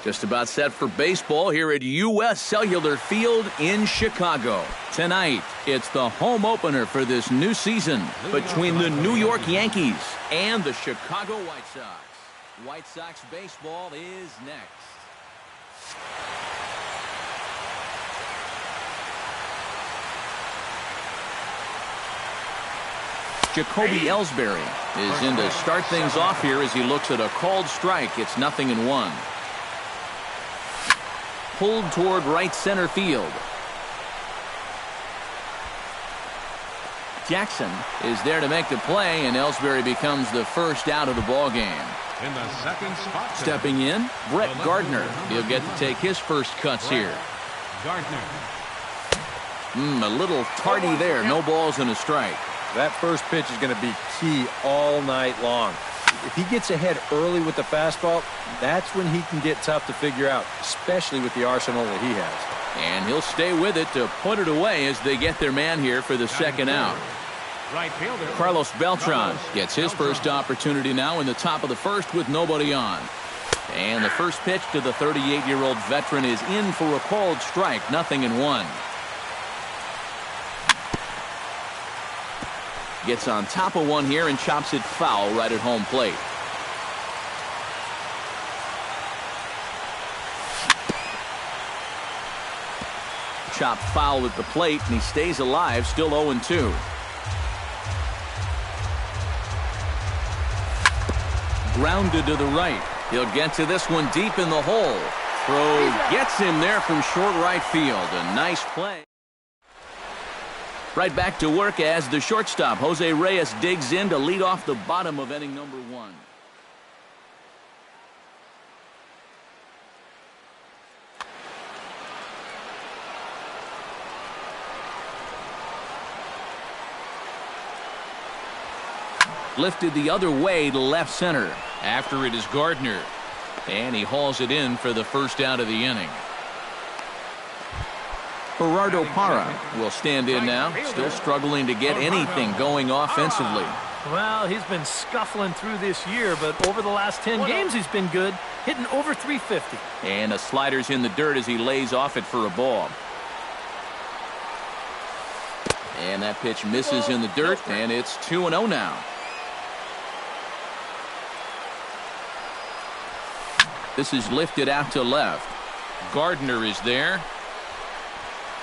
Just about set for baseball here at U.S. Cellular Field in Chicago. Tonight, it's the home opener for this new season between the New York Yankees and the Chicago White Sox. White Sox baseball is next. Jacoby Ellsbury is in to start things off here as he looks at a called strike. It's 0-1. Pulled toward right center field. Jackson is there to make the play, and Ellsbury becomes the first out of the ball game. In the second spot, stepping in, Brett Gardner. He'll get to take his first cuts here. Gardner. A little tardy there. No balls and a strike. That first pitch is going to be key all night long. If he gets ahead early with the fastball, that's when he can get tough to figure out, especially with the arsenal that he has. And he'll stay with it to put it away as they get their man here for the second out. Right fielder Carlos Beltran gets his first opportunity now in the top of the first with nobody on. And the first pitch to the 38-year-old veteran is in for a called strike, 0-1. Gets on top of one here and chops it foul right at home plate. Chopped foul at the plate, and he stays alive, still 0-2. Grounded to the right. He'll get to this one deep in the hole. Throw gets him there from short right field. A nice play. Right back to work as the shortstop, Jose Reyes, digs in to lead off the bottom of inning number 1. Lifted the other way to left center. After it is Gardner. And he hauls it in for the first out of the inning. Gerardo Parra will stand in now, still struggling to get anything going offensively. Well, he's been scuffling through this year, but over the last 10 games he's been good, hitting over 350. And a slider's in the dirt as he lays off it for a ball. And that pitch misses in the dirt, and it's 2-0 now. This is lifted out to left. Gardner is there.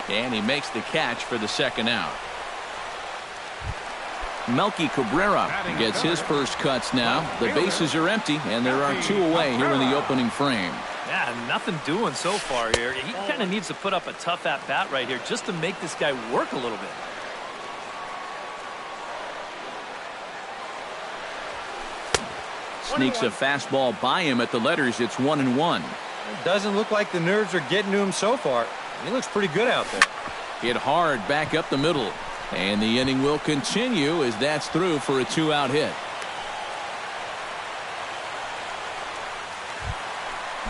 And he makes the catch for the second out. Melky Cabrera gets his first cuts now. The bases are empty, and there are 2 away here in the opening frame. Yeah, nothing doing so far here. He kind of needs to put up a tough at-bat right here just to make this guy work a little bit. Sneaks a fastball by him at the letters. It's 1-1. It doesn't look like the nerves are getting to him so far. He looks pretty good out there. Hit hard back up the middle. And the inning will continue as that's through for a 2-out hit.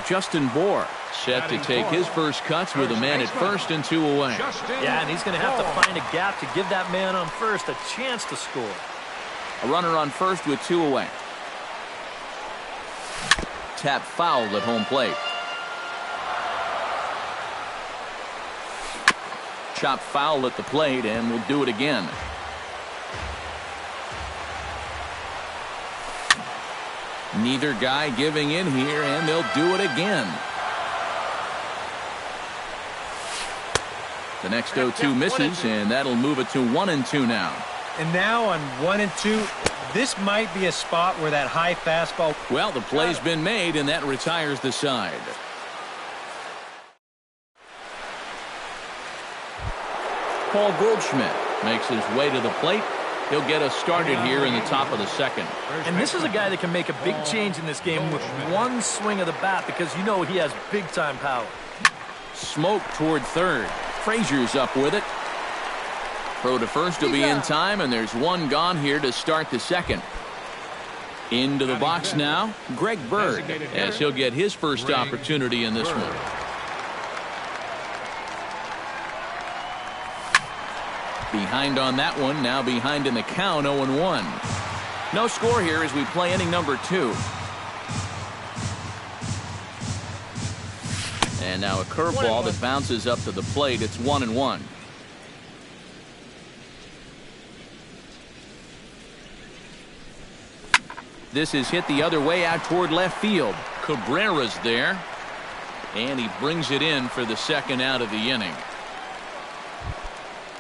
Justin Bour set to take his first cuts with a man at first and 2 away. Yeah, and he's going to have to find a gap to give that man on first a chance to score. A runner on first with 2 away. Tap fouled at home plate. Chop foul at the plate, and we'll do it again. Neither guy giving in here, and they'll do it again. The next 0-2 misses, and that'll move it to 1-2 now. And now on 1-2, this might be a spot where that high fastball. Well, the play's been made, and that retires the side. Paul Goldschmidt makes his way to the plate. He'll get us started here in the top of the second. And this is a guy that can make a big change in this game with one swing of the bat because you know he has big-time power. Smoke toward third. Frazier's up with it. Throw to first will be in time, and there's one gone here to start the second. Into the box now, Greg Bird, as he'll get his first opportunity in this one. Behind on that one, now behind in the count, 0-1. No score here as we play inning number 2. And now a curveball that bounces up to the plate. It's 1-1. This is hit the other way out toward left field. Cabrera's there. And he brings it in for the second out of the inning.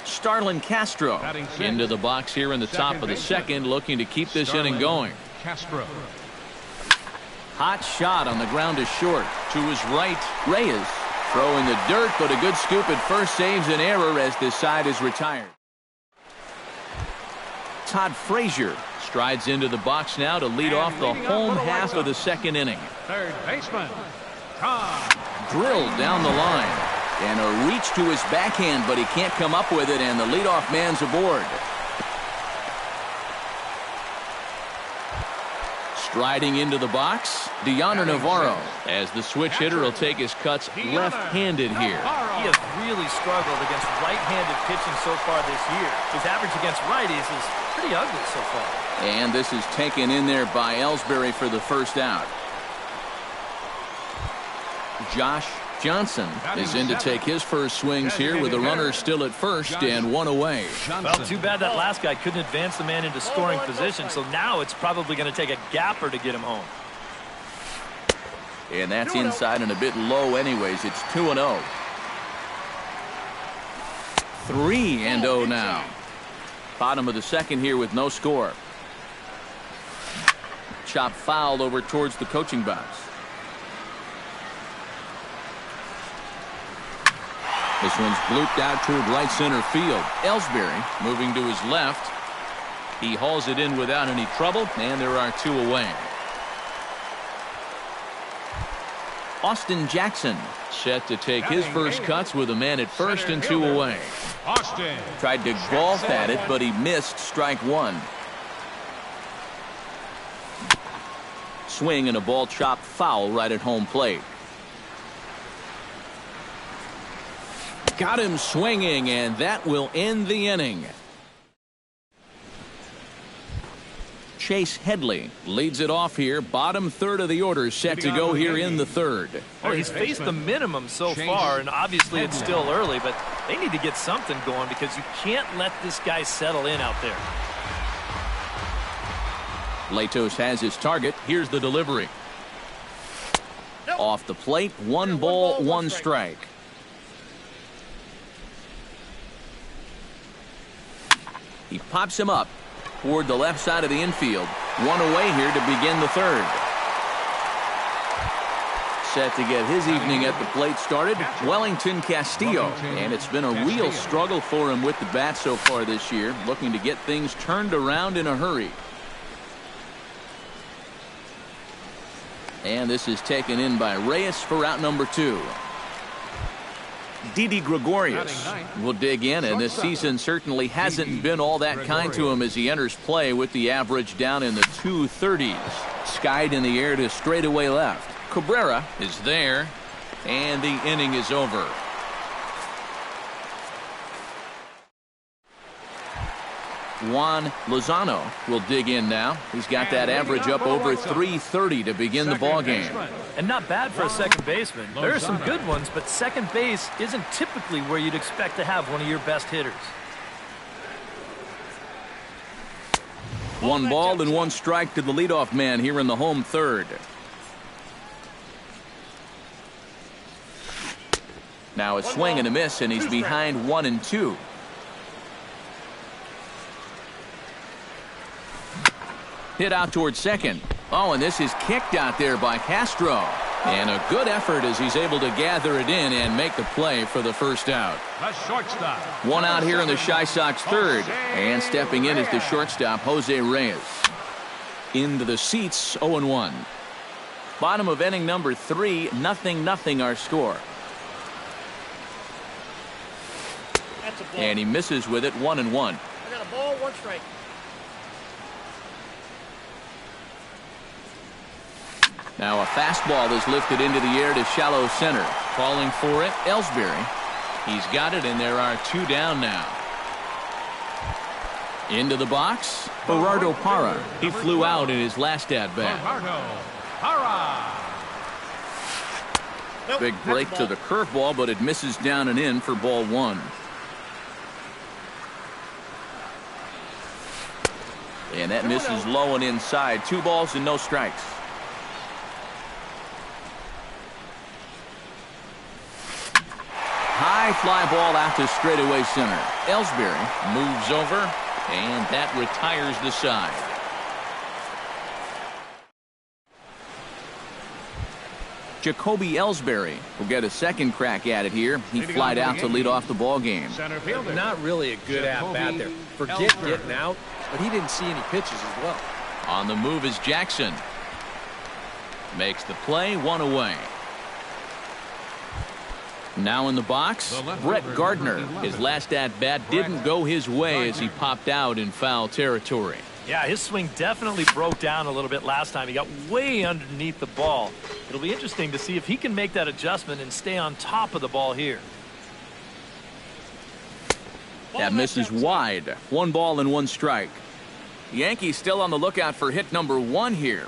Starlin Castro into the box here in the top of the second, looking to keep this inning going. Castro. Hot shot on the ground to short. To his right, Reyes throwing the dirt, but a good scoop at first saves an error as this side is retired. Todd Frazier strides into the box now to lead off the home half of the second inning. Third baseman, Todd. Drilled down the line. And a reach to his backhand, but he can't come up with it, and the leadoff man's aboard. Striding into the box, Deoner Navarro, as the switch hitter will take his cuts left-handed here. He has really struggled against right-handed pitching so far this year. His average against righties is pretty ugly so far. And this is taken in there by Ellsbury for the first out. Josh Johnson is in to take his first swings here with the runner still at first and one away. Well, too bad that last guy couldn't advance the man into scoring position, so now it's probably going to take a gapper to get him home. And that's inside and a bit low anyways. It's 2-0. 3-0 now. Bottom of the second here with no score. Chop foul over towards the coaching box. This one's blooped out toward right center field. Ellsbury moving to his left. He hauls it in without any trouble, and there are two away. Austin Jackson set to take his first cuts with a man at first and two away. Austin tried to golf at it, but he missed strike one. Swing and a ball chopped foul right at home plate. Got him swinging, and that will end the inning. Chase Headley leads it off here. Bottom third of the order set to go here in the third. Well, he's faced the minimum so far, and obviously it's still early, but they need to get something going because you can't let this guy settle in out there. Latos has his target. Here's the delivery. Off the plate, one ball, one strike. He pops him up toward the left side of the infield. One away here to begin the third. Set to get his evening at the plate started, Wellington Castillo. And it's been a real struggle for him with the bat so far this year, looking to get things turned around in a hurry. And this is taken in by Reyes for out number two. Didi Gregorius will dig in, and this season certainly hasn't been all that kind to him as he enters play with the average down in the 230s. Skied in the air to straightaway left. Cabrera is there, and the inning is over. Juan Lozano will dig in now. He's got that average up over 330 to begin the ball game. And not bad for a second baseman. There are some good ones, but second base isn't typically where you'd expect to have one of your best hitters. One ball and one strike to the leadoff man here in the home third. Now a swing and a miss, and he's behind 1-2. Hit out towards second. Oh, and this is kicked out there by Castro. And a good effort as he's able to gather it in and make the play for the first out. The shortstop. One out here in the Chi Sox third. And stepping in is the shortstop, Jose Reyes. Into the seats, 0-1. Bottom of inning number 3, 0-0 our score. And he misses with it, 1-1. I got a ball, one strike. Now a fastball is lifted into the air to shallow center. Calling for it, Ellsbury. He's got it, and there are two down now. Into the box, Gerardo Parra. He flew out in his last at-bat. Gerardo Parra. Big break to the curveball, but it misses down and in for ball one. And that misses low and inside. 2 balls and no strikes. High fly ball out to straightaway center. Ellsbury moves over, and that retires the side. Jacoby Ellsbury will get a second crack at it here. He flied out to lead off the ball game. Not really a good at-bat there. Forget getting out, but he didn't see any pitches as well. On the move is Jackson. Makes the play, 1 away. Now in the box, Brett Gardner. His last at-bat didn't go his way as he popped out in foul territory. Yeah, his swing definitely broke down a little bit last time. He got way underneath the ball. It'll be interesting to see if he can make that adjustment and stay on top of the ball here. That misses wide. 1 ball and 1 strike. The Yankees still on the lookout for hit number 1 here.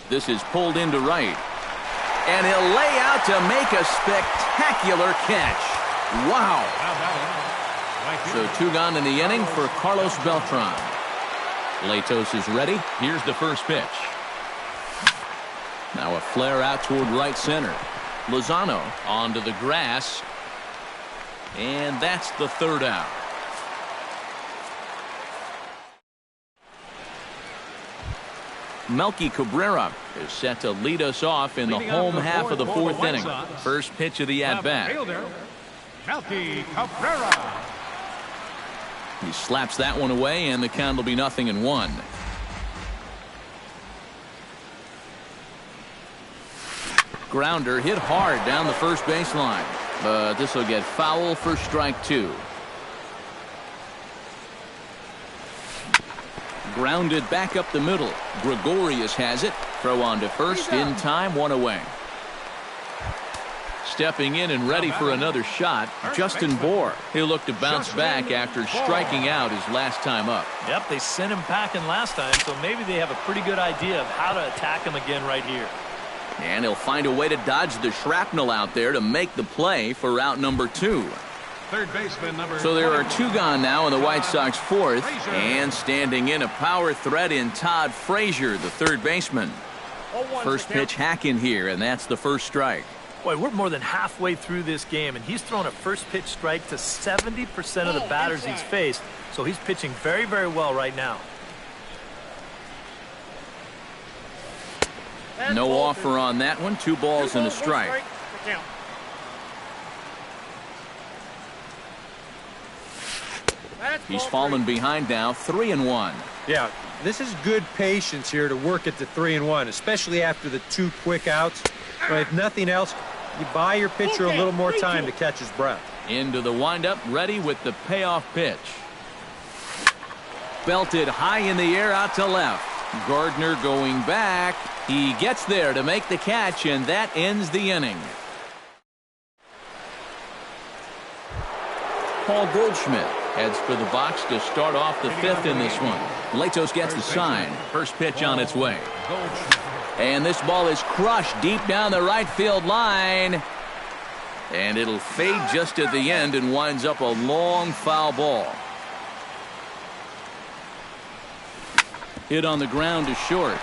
This is pulled into right. And he'll lay out to make a spectacular catch. Wow. So 2 gone in the inning for Carlos Beltran. Latos is ready. Here's the first pitch. Now a flare out toward right center. Lozano onto the grass. And that's the 3rd out. Melky Cabrera is set to lead us off in the home half of the 4th inning. First pitch of the at-bat. Melky Cabrera. He slaps that one away, and the count will be 0-1. Grounder hit hard down the first baseline, but this will get foul for strike 2. Grounded back up the middle. Gregorius has it. Throw on to first in time, 1 away. Stepping in and ready for another shot, Justin Bour. He'll look to bounce back after striking out his last time up. Yep, they sent him packing last time, so maybe they have a pretty good idea of how to attack him again right here. And he'll find a way to dodge the shrapnel out there to make the play for out number 2. Third baseman number. So there are 2 gone now in the White Sox 4th, and standing in a power threat in Todd Frazier, the 3rd baseman. First pitch hack in here, and that's the first strike. Boy, we're more than halfway through this game, and he's thrown a first pitch strike to 70% of the batters he's faced, so he's pitching very, very well right now. No offer on that one. 2 balls and a strike. He's fallen behind now, 3-1. Yeah, this is good patience here to work at the 3-1, especially after the 2 quick outs. But if nothing else, you buy your pitcher a little more time to catch his breath. Into the windup, ready with the payoff pitch. Belted high in the air out to left. Gardner going back. He gets there to make the catch, and that ends the inning. Paul Goldschmidt heads for the box to start off the 5th in this one. Latos gets the sign. First pitch on its way. And this ball is crushed deep down the right field line. And it'll fade just at the end and winds up a long foul ball. Hit on the ground to short.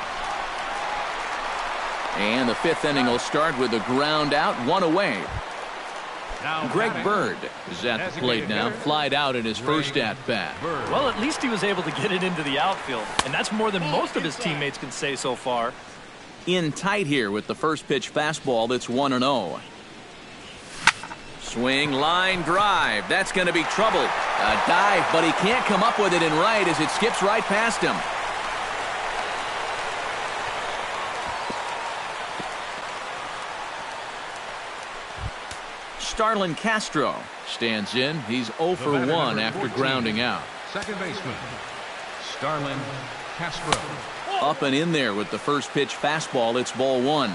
And the 5th inning will start with a ground out, 1 away. Greg Bird is at the plate now, flied out in his first at-bat. Well, at least he was able to get it into the outfield, and that's more than most of his teammates can say so far. In tight here with the first pitch fastball that's 1-0. Swing, line drive. That's going to be trouble. A dive, but he can't come up with it in right as it skips right past him. Starlin Castro stands in. He's 0 for 1 after grounding out. Second baseman, Starlin Castro. Up and in there with the first pitch fastball. It's ball 1.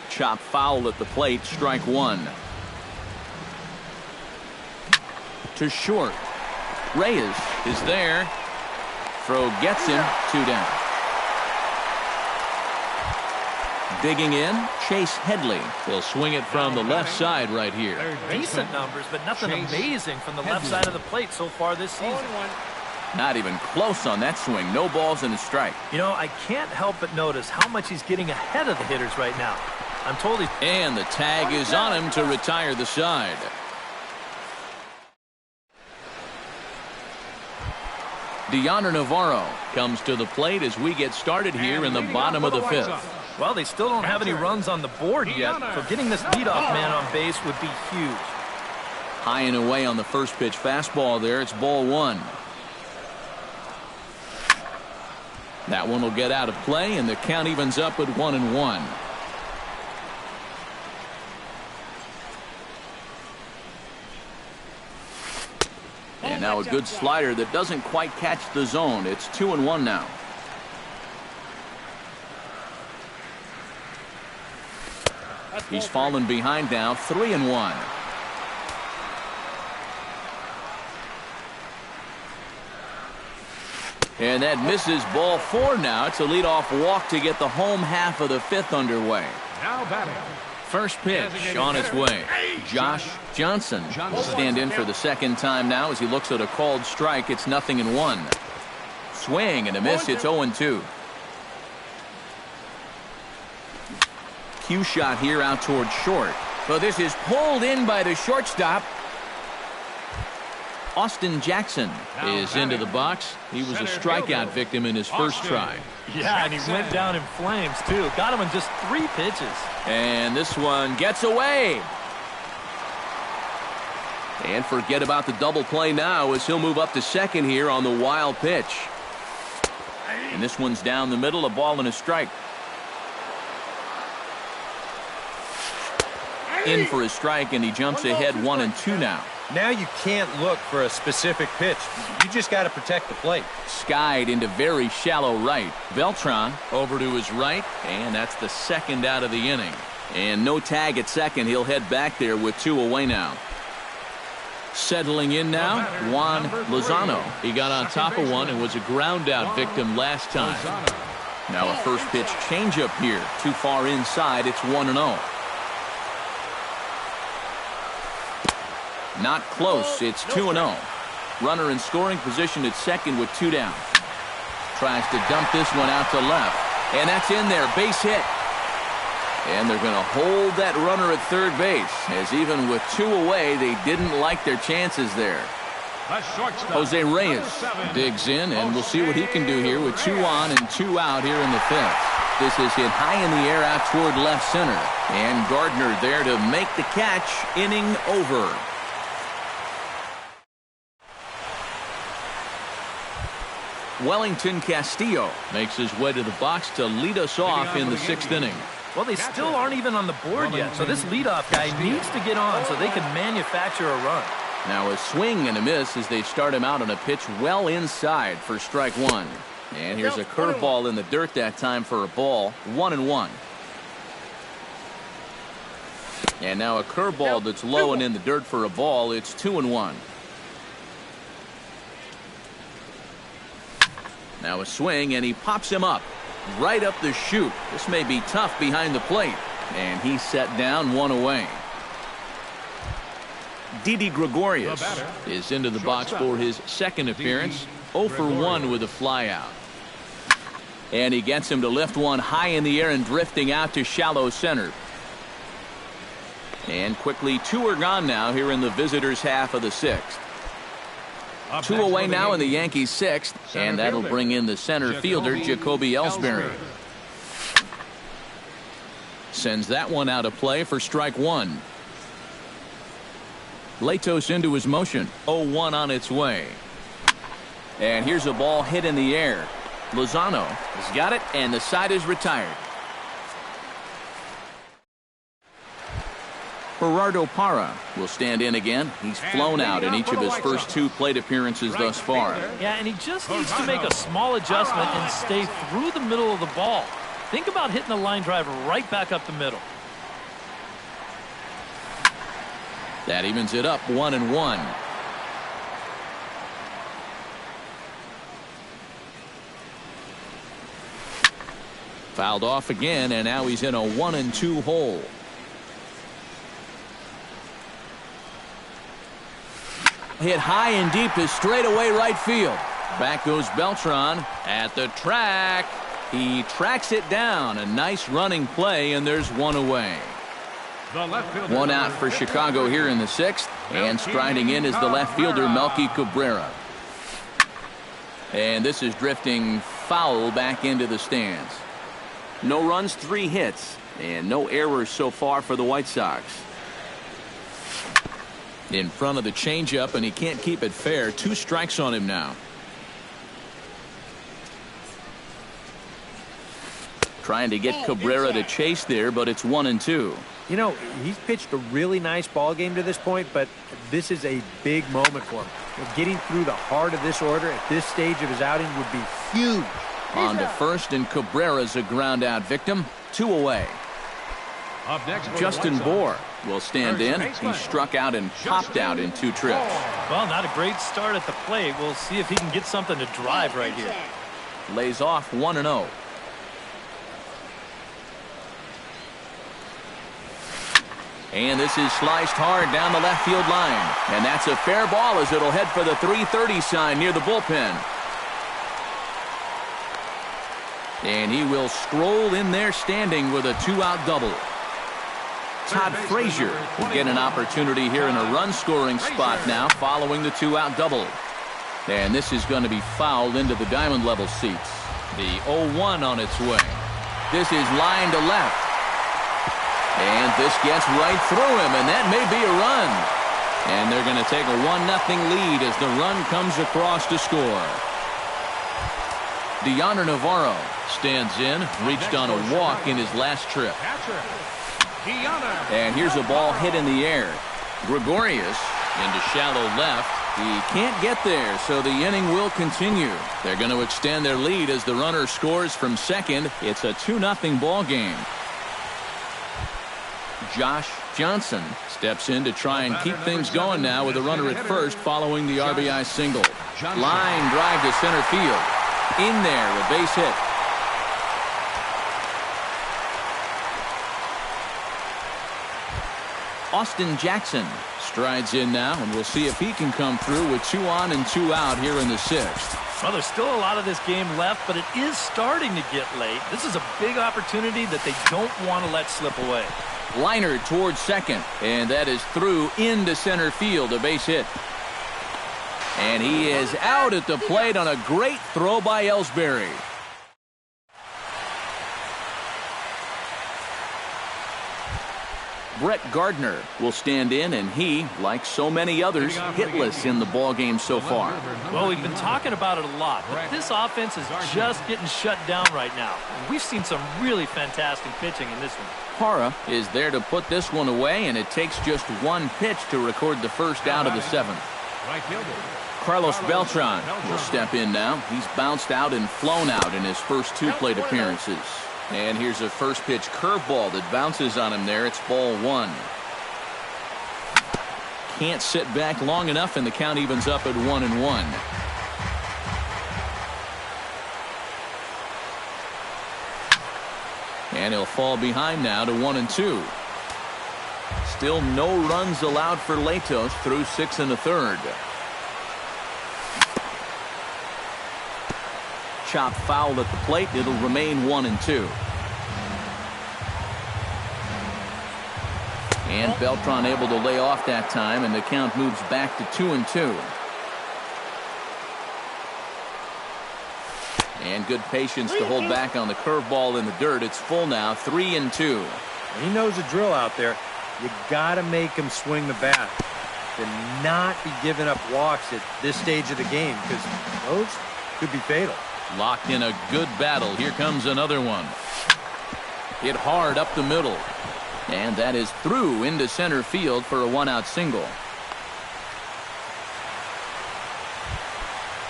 Chop foul at the plate. Strike 1. To short. Reyes is there. throw gets him 2 down. Digging in, Chase Headley. He'll swing it from the left side right here. Decent numbers, but nothing amazing from the left side of the plate so far this season. Not even close on that swing. No balls and a strike. You know, I can't help but notice how much he's getting ahead of the hitters right now. I'm told he's... And the tag is on him to retire the side. Deonder Navarro comes to the plate as we get started here in the bottom of the 5th. Well, they still don't have any runs on the board yet, so getting this leadoff man on base would be huge. High and away on the first pitch fastball there. It's ball 1. That one will get out of play, and the count evens up at 1-1. And now a good slider that doesn't quite catch the zone. It's 2-1 now. He's fallen behind now, 3-1. And that misses, ball 4 now. It's a leadoff walk to get the home half of the 5th underway. Now batting. First pitch on its way. Josh Johnson will stand in for the second time now as he looks at a called strike. It's 0-1. Swing and a miss. It's 0-2. Cue shot here out towards short. But this is pulled in by the shortstop. Austin Jackson is into the box. He was a strikeout victim in his first try. Yeah, and he went down in flames, too. Got him in just 3 pitches. And this one gets away. And forget about the double play now as he'll move up to second here on the wild pitch. And this one's down the middle, a ball and a strike. In for a strike, and he jumps ahead 1-2 now. Now you can't look for a specific pitch. You just got to protect the plate. Skied into very shallow right. Beltran over to his right, and that's the second out of the inning. And no tag at second. He'll head back there with 2 away now. Settling in now, Juan Lozano. He got on top of one and was a ground-out victim last time. Now a first pitch changeup here. Too far inside. It's 1-0. Not close. It's 2-0. Runner in scoring position at second with 2 down. Tries to dump this one out to left. And that's in there. Base hit. And they're going to hold that runner at third base, as even with 2 away, they didn't like their chances there. Jose Reyes digs in, and we'll see what he can do here with 2 on and 2 out here in the 5th. This is hit high in the air out toward left center. And Gardner there to make the catch. Inning over. Wellington Castillo makes his way to the box to lead us off in the 6th inning. Well, they still aren't even on the board yet, so this leadoff guy needs to get on so they can manufacture a run. Now a swing and a miss as they start him out on a pitch well inside for strike 1. And here's a curveball in the dirt that time for a ball. 1-1. And now a curveball that's low and in the dirt for a ball. It's 2-1. Now a swing, and he pops him up. Right up the chute. This may be tough behind the plate. And he's set down 1 away. Didi Gregorius is into the box for his second appearance. 0 for 1 with a flyout. And he gets him to lift one high in the air and drifting out to shallow center. And quickly 2 are gone now here in the visitors' half of the 6th. 2 away now in the Yankees' 6th, and that'll bring in the center fielder, Jacoby Ellsbury. Sends that one out of play for strike 1. Latos into his motion. 0-1 on its way. And here's a ball hit in the air. Lozano has got it, and the side is retired. Gerardo Parra will stand in again. He's flown out in each of his first 2 plate appearances thus far. Yeah, and he just needs to make a small adjustment and stay through the middle of the ball. Think about hitting a line drive right back up the middle. That evens it up 1-1. Fouled off again, and now he's in a 1-2 hole. Hit high and deep to straightaway right field. Back goes Beltran at the track. He tracks it down. A nice running play, and there's one away. One out for Chicago here in the 6th, and striding in is the left fielder Melky Cabrera. And this is drifting foul back into the stands. No runs, 3 hits, and no errors so far for the White Sox. In front of the changeup, and he can't keep it fair. 2 strikes on him now. Trying to get Cabrera to chase there, but it's 1-2. You know, he's pitched a really nice ball game to this point, but this is a big moment for him. Getting through the heart of this order at this stage of his outing would be huge. On to first, and Cabrera's a ground out victim. 2 away. Up next, Justin Bohr will stand in. He struck out and popped out in 2 trips. Well, not a great start at the plate. We'll see if he can get something to drive right here. Lays off 1-0. And this is sliced hard down the left field line. And that's a fair ball as it'll head for the 3:30 sign near the bullpen. And he will stroll in there standing with a 2-out double. Todd Frazier will get an opportunity here in a run-scoring spot now following the 2-out double. And this is going to be fouled into the diamond level seats. The 0-1 on its way. This is line to left. And this gets right through him, and that may be a run. And they're going to take a 1-0 lead as the run comes across to score. Deoner Navarro stands in, reached on a walk in his last trip. And here's a ball hit in the air. Gregorius into shallow left. He can't get there, so the inning will continue. They're going to extend their lead as the runner scores from second. It's a 2-0 ball game. Josh Johnson steps in to try and keep things going now with a runner at first following the RBI single. Line drive to center field. In there, a base hit. Austin Jackson strides in now, and we'll see if he can come through with 2 on and 2 out here in the 6th. Well, there's still a lot of this game left, but it is starting to get late. This is a big opportunity that they don't want to let slip away. Liner towards second, and that is through into center field, a base hit. And he is out at the plate on a great throw by Ellsbury. Brett Gardner will stand in, and he, like so many others, hitless in the ballgame so far. Well, we've been talking about it a lot, but this offense is just getting shut down right now. And we've seen some really fantastic pitching in this one. Hara is there to put this one away, and it takes just 1 pitch to record the first out of the 7th. Carlos Beltran will step in now. He's bounced out and flown out in his first 2 plate appearances. And here's a first pitch curveball that bounces on him there. It's ball 1. Can't sit back long enough, and the count evens up at 1-1. And he'll fall behind now to 1-2. Still no runs allowed for Latos through 6 1/3. Chop foul at the plate. It'll remain 1-2. And Beltran able to lay off that time, and the count moves back to 2-2. And good patience to hold back on the curveball in the dirt. It's full now, 3-2. He knows the drill out there. You got to make him swing the bat. To not be giving up walks at this stage of the game, because those could be fatal. Locked in a good battle. Here comes another one. Hit hard up the middle. And that is through into center field for a 1-out single.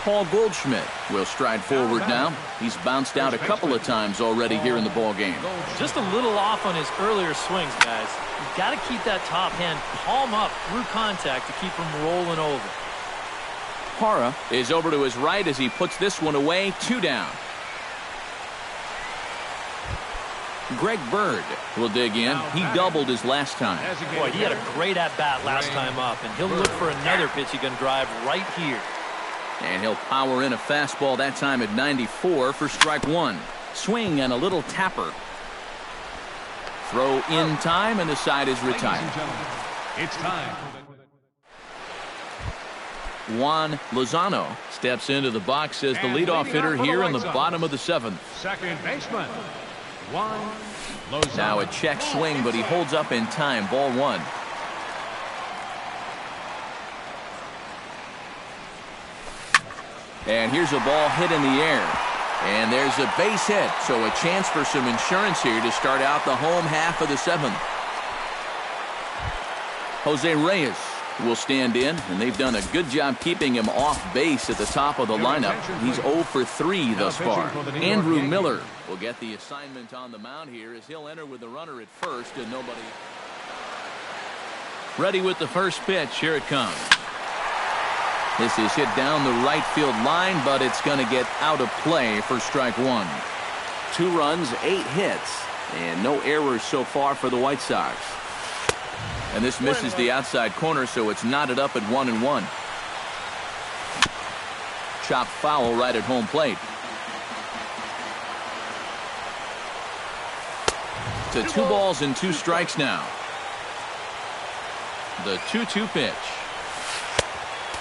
Paul Goldschmidt will stride forward now. He's bounced out a couple of times already here in the ball game. Just a little off on his earlier swings, guys. You've got to keep that top hand palm up through contact to keep him rolling over. Hara is over to his right as he puts this one away. 2 down. Greg Bird will dig in. He doubled his last time. Boy, he had a great at-bat last time up, and he'll look for another pitch he can drive right here. And he'll power in a fastball that time at 94 for strike one. Swing and a little tapper. Throw in time, and the side is retired. It's time. Juan Lozano steps into the box as the leadoff hitter here in the bottom of the seventh. Second baseman, Juan Lozano. Now a check swing, but he holds up in time. Ball one. And here's a ball hit in the air. And there's a base hit, so a chance for some insurance here to start out the home half of the seventh. Jose Reyes will stand in, and they've done a good job keeping him off base at the top of the lineup. He's 0 for 3 thus far. Andrew Miller will get the assignment on the mound here as he'll enter with the runner at first and nobody. Ready with the first pitch. Here it comes. This is hit down the right field line, but it's going to get out of play for strike one. 2 runs, 8 hits, and no errors so far for the White Sox. And this misses the outside corner, so it's knotted up at 1-1. Chopped foul right at home plate. To 2 balls and 2 strikes now. The 2-2 pitch.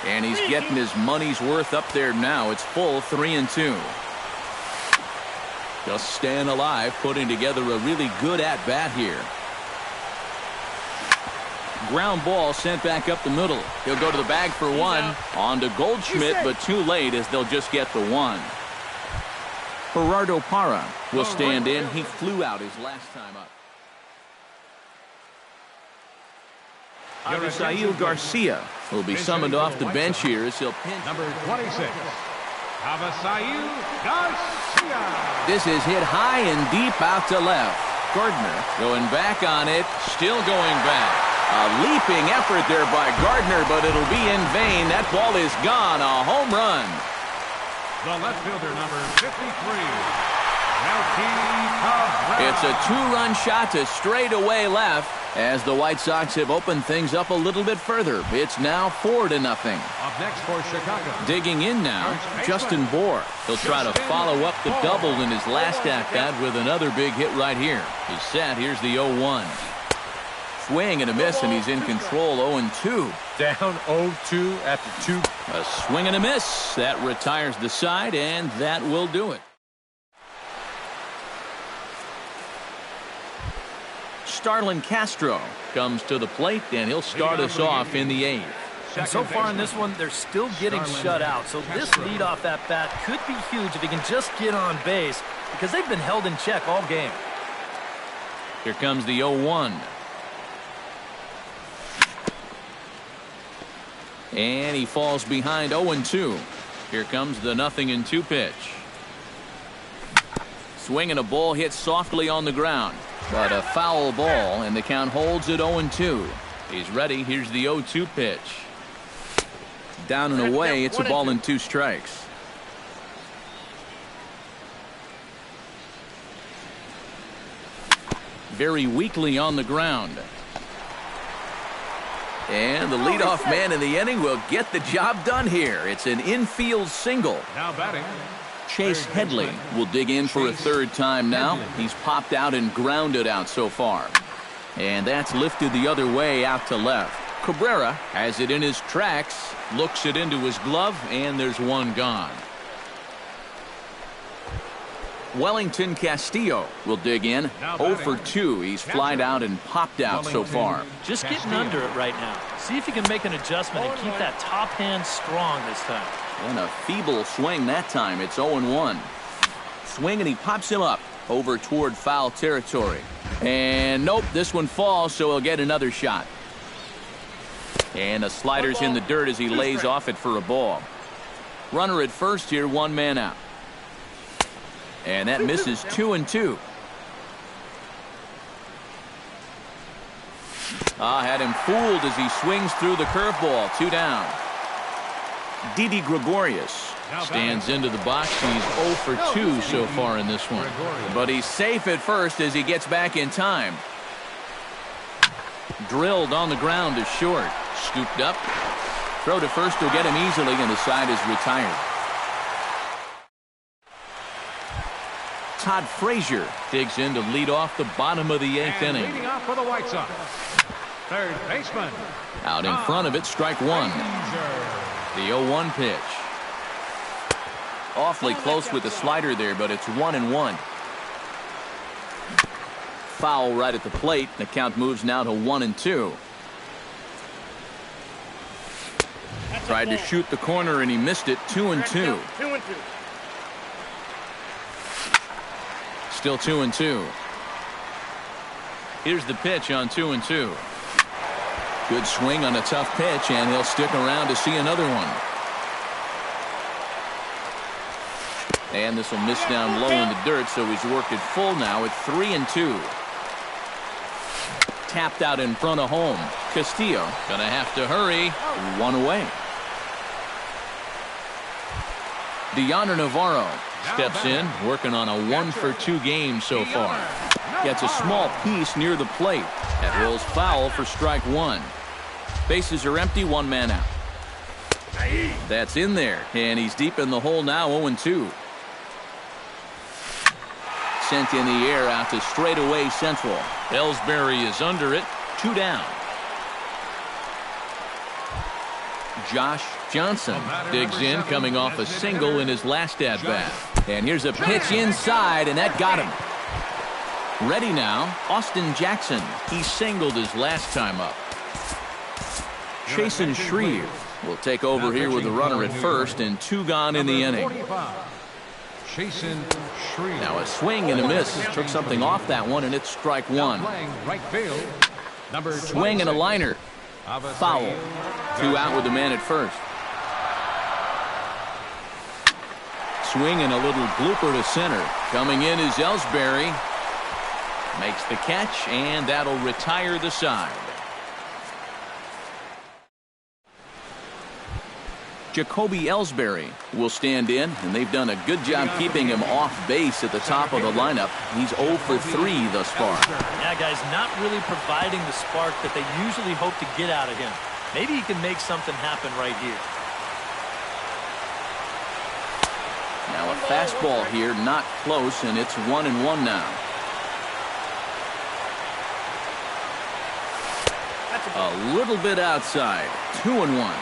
And he's getting his money's worth up there now. It's full 3-2. Just staying alive, putting together a really good at-bat here. Ground ball sent back up the middle. He'll go to the bag for one. On to Goldschmidt, but too late as they'll just get the one. Gerardo Parra will stand in. He flew out his last time up. Yarisael Garcia will be summoned off the bench here as he'll pinch. Number 26, Yarisael Garcia. This is hit high and deep out to left. Gardner going back on it, still going back. A leaping effort there by Gardner, but it'll be in vain. That ball is gone. A home run. The left fielder, number 53, Melky Cabrera. It's a 2-run shot to straightaway left as the White Sox have opened things up a little bit further. It's now 4-0. Up next for Chicago. Digging in now, Justin Bour. He'll try to follow up the double in his last at-bat with another big hit right here. He's set. Here's the 0-1. Swing and a miss, and he's in control. 0-2. Down 0-2 after 2. A swing and a miss. That retires the side, and that will do it. Starlin Castro comes to the plate, and he'll start us off in the 8th. And so far in this one, they're still getting shut out. So this leadoff at-bat could be huge if he can just get on base, because they've been held in check all game. Here comes the 0-1. And he falls behind 0-2. Here comes the 0-2 pitch. Swing and a ball hit softly on the ground. But a foul ball, and the count holds at 0-2. He's ready. Here's the 0-2 pitch. Down and away. It's a ball and 2 strikes. Very weakly on the ground. And the leadoff man in the inning will get the job done here. It's an infield single. Now batting, Chase Headley will dig in for a 3rd time now. He's popped out and grounded out so far. And that's lifted the other way out to left. Cabrera has it in his tracks, looks it into his glove, and there's one gone. Wellington Castillo will dig in. 0 for 2. He's flied out and popped out so far. Just getting under it right now. See if he can make an adjustment and keep that top hand strong this time. And a feeble swing that time. It's 0-1. Swing, and he pops him up over toward foul territory. And nope, this one falls, so he'll get another shot. And a slider's in the dirt as he lays off it for a ball. Runner at first here, 1 man out. And that misses 2-2. Had him fooled as he swings through the curveball. 2 down. Didi Gregorius Stands into the box. He's 0 for 2 so far in this one. But he's safe at first as he gets back in time. Drilled on the ground to short. Scooped up. Throw to first will get him easily, and the side is retired. Todd Frazier digs in to lead off the bottom of the 8th inning. Leading off for the White Sox, third baseman. Out in front of it, strike one. The 0-1 pitch. Awfully close with the slider there, but it's 1-1. Foul right at the plate. The count moves now to 1-2. Tried to shoot the corner and he missed it. 2-2. Still 2-2. Here's the pitch on 2-2. Good swing on a tough pitch, and he'll stick around to see another one. And this will miss down low in the dirt, so he's worked it full now at 3-2. Tapped out in front of home. Castillo gonna have to hurry. One away. Deoner Navarro steps in, working on a 1 for 2 game so far. Gets a small piece near the plate. That rolls foul for strike one. Bases are empty, one man out. That's in there, and he's deep in the hole now, 0-2. Sent in the air out to straightaway central. Ellsbury is under it, 2 down. Josh Johnson digs in, coming off a single in his last at-bat. And here's a pitch inside, and that got him. Ready now, Austin Jackson. He singled his last time up. Chasen Shreve will take over here with a runner at first and 2 gone in the inning. Now a swing and a miss. Took something off that one, and it's strike one. Swing and a liner. Foul. 2 out with the man at first. Swing and a little blooper to center. Coming in is Ellsbury. Makes the catch, and that'll retire the side. Jacoby Ellsbury will stand in, and they've done a good job keeping him off base at the top of the lineup. He's 0 for 3 thus far. Yeah, guys, not really providing the spark that they usually hope to get out of him. Maybe he can make something happen right here. Now a fastball here, not close, and it's 1-1 now. A little bit outside. 2-1.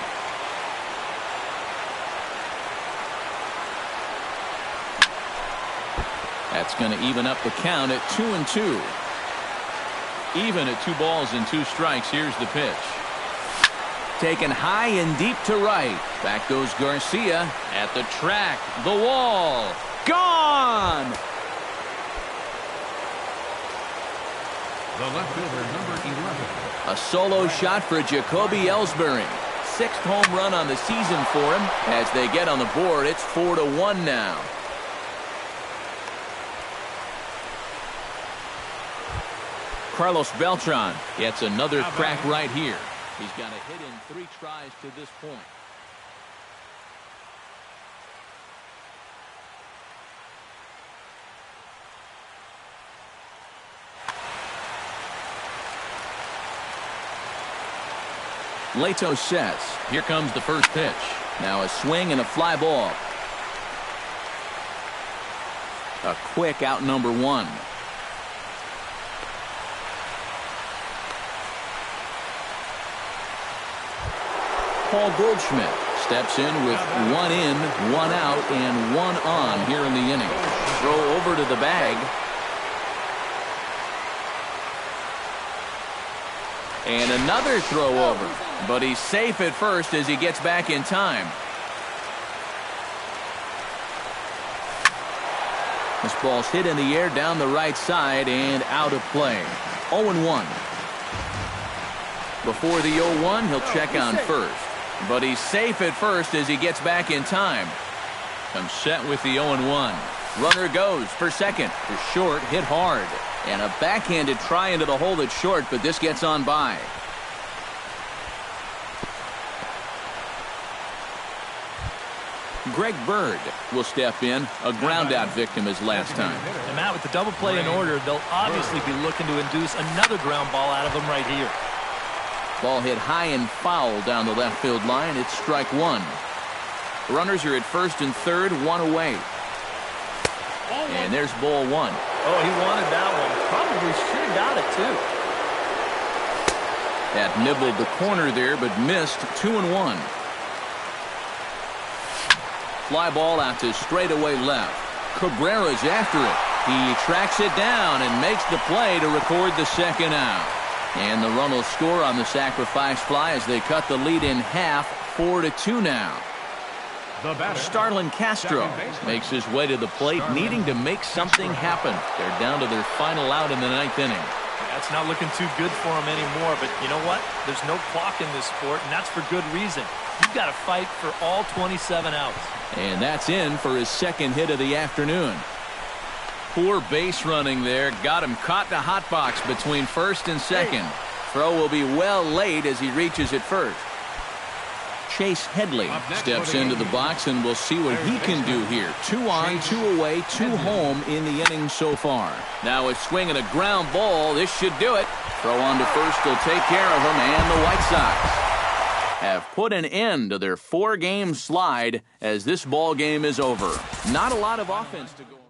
That's going to even up the count at 2-2. Even at 2 balls and 2 strikes. Here's the pitch. Taken high and deep to right. Back goes Garcia at the track. The wall. Gone! The left fielder, number 11. A solo shot for Jacoby Ellsbury. 6th home run on the season for him. As they get on the board, it's 4-1 now. Carlos Beltran gets another crack right here. He's got a hit in 3 tries to this point. Leto sets. Here comes the first pitch. Now a swing and a fly ball. A quick out number 1. Paul Goldschmidt steps in with 1 in, 1 out, and 1 on here in the inning. Throw over to the bag. And another throw over. But he's safe at first as he gets back in time. This ball's hit in the air down the right side and out of play. 0-1. Before the 0-1, he'll check on first. But he's safe at first as he gets back in time. Comes set with the 0-1. Runner goes for second. To short, hit hard. And a backhanded try into the hole that's short, but this gets on by. Greg Bird will step in, a ground-out victim as last time. And Matt, with the double play in order, they'll obviously be looking to induce another ground ball out of him right here. Ball hit high and foul down the left field line. It's strike one. Runners are at first and third, one away. And there's ball one. Oh, he wanted that one. Probably should have got it, too. That nibbled the corner there, but missed. 2-1. Fly ball out to straightaway left. Cabrera's after it. He tracks it down and makes the play to record the second out. And the run will score on the sacrifice fly as they cut the lead in half, 4-2 now. Starlin Castro makes his way to the plate, needing to make something happen. They're down to their final out in the ninth inning. That's not looking too good for him anymore, but you know what? There's no clock in this sport, and that's for good reason. You've got to fight for all 27 outs. And that's in for his second hit of the afternoon. Poor base running there. Got him caught in a hot box between first and second. Throw will be well late as he reaches it first. Chase Headley steps into the box, and we'll see what he can do here. 2 on, 2 away, 2 home in the inning so far. Now a swing and a ground ball. This should do it. Throw on to first will take care of him, and the White Sox have put an end to their 4-game slide as this ball game is over. Not a lot of offense to go on.